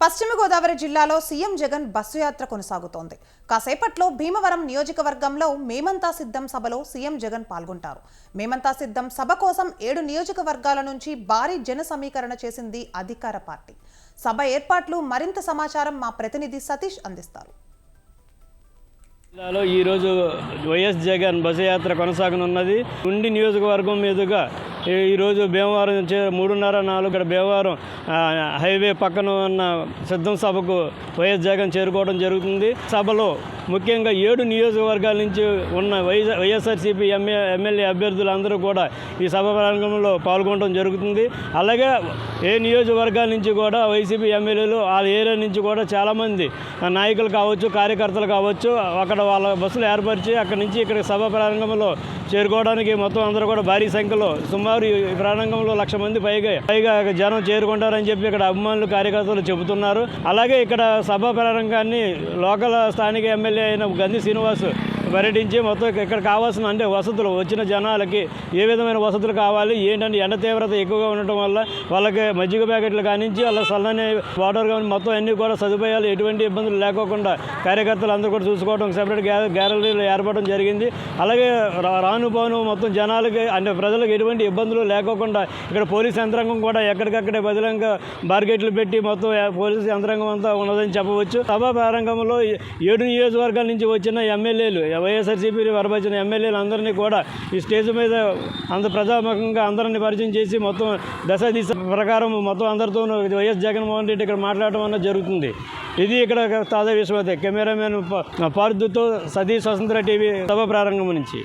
పశ్చిమ గోదావరి జిల్లాలో CM Jagan bus యాత్ర కొనసాగుతోంది. కాసేపట్లో భీమవరం నియోజకవర్గంలో మేమంతా సిద్ధం సభలో సీఎం జగన్ పాల్గొంటారు. మేమంతా సిద్ధం సభ కోసం 7 నియోజకవర్గాల నుంచి భారీ జన సమీకరణ చేసింది అధికార పార్టీ. సభ ఏర్పాట్లు మరింత సమాచారం మా ప్రతినిధి సతీష్ అందిస్తారు. జిల్లాలో ఈరోజు వైఎస్ జగన్ బస్సు యాత్ర కొనసాగనున్నది. ఉండి నియోజకవర్గం మీదుగా ఈరోజు భీమవరం 3:30-4 ఇక్కడ భీమవరం హైవే పక్కన ఉన్న సిద్ధం సభకు వైఎస్ జగన్ చేరుకోవడం జరుగుతుంది. సభలో ముఖ్యంగా 7 నియోజకవర్గాల నుంచి ఉన్న వైఎస్ఆర్సీపీ ఎమ్మెల్యే అభ్యర్థులందరూ కూడా ఈ సభ ప్రారంభంలో పాల్గొనడం జరుగుతుంది. అలాగే ఏ నియోజకవర్గాల నుంచి కూడా వైసీపీ ఎమ్మెల్యేలు ఆ ఏరియా నుంచి కూడా చాలామంది నాయకులు కావచ్చు, కార్యకర్తలు కావచ్చు, అక్కడ వాళ్ళ బస్సులు ఏర్పరిచి అక్కడి నుంచి ఇక్కడ సభ ప్రారంభంలో చేరుకోవడానికి మొత్తం అందరూ కూడా భారీ సంఖ్యలో సుమారు ఈ ప్రారంభంలో 1,00,000 మంది పైగా జనం చేరుకుంటారని చెప్పి ఇక్కడ అభిమానులు, కార్యకర్తలు చెబుతున్నారు. అలాగే ఇక్కడ సభ ప్రారంభాన్ని లోకల్ స్థానిక ఎమ్మెల్యే అయిన గంధి శ్రీనివాస్ పర్యటించి మొత్తం ఇక్కడ కావాల్సిన వసతులు వచ్చిన జనాలకి ఏ విధమైన వసతులు కావాలి ఏంటంటే ఎండ తీవ్రత ఎక్కువగా ఉండటం వల్ల వాళ్ళకి మజ్జిగ ప్యాకెట్లు కానించి వాళ్ళ చల్లని వాటర్ కానీ మొత్తం అన్నీ కూడా సదుపాయాలు ఎటువంటి ఇబ్బందులు లేకోకుండా కార్యకర్తలు అందరూ కూడా చూసుకోవడం సెపరేట్ గ్యాలరీలు ఏర్పడడం జరిగింది. అలాగే రానుపోను మొత్తం జనాలకి ప్రజలకు ఎటువంటి ఇబ్బందులు లేకోకుండా ఇక్కడ పోలీస్ యంత్రాంగం కూడా ఎక్కడికక్కడే బదిలంగా బార్గెట్లు పెట్టి మొత్తం పోలీస్ యంత్రాంగం అంతా ఉన్నదని చెప్పవచ్చు. సభా ప్రారంభంలో 7 నియోజకవర్గాల నుంచి వచ్చిన ఎమ్మెల్యేలు వైఎస్ఆర్సీపీ వరపరిచిన ఎమ్మెల్యేలు అందరినీ కూడా ఈ స్టేజ్ మీద ప్రజాముఖంగా అందరినీ పరిచయం చేసి మొత్తం దశ ప్రకారం మొత్తం అందరితో వైఎస్ జగన్మోహన్ రెడ్డి ఇక్కడ మాట్లాడటం అన్నది జరుగుతుంది. ఇది ఇక్కడ తాజా విషయం. కెమెరామెన్ పార్దుతో సతీష్, స్వతంత్ర టీవీ సభ ప్రారంభం నుంచి.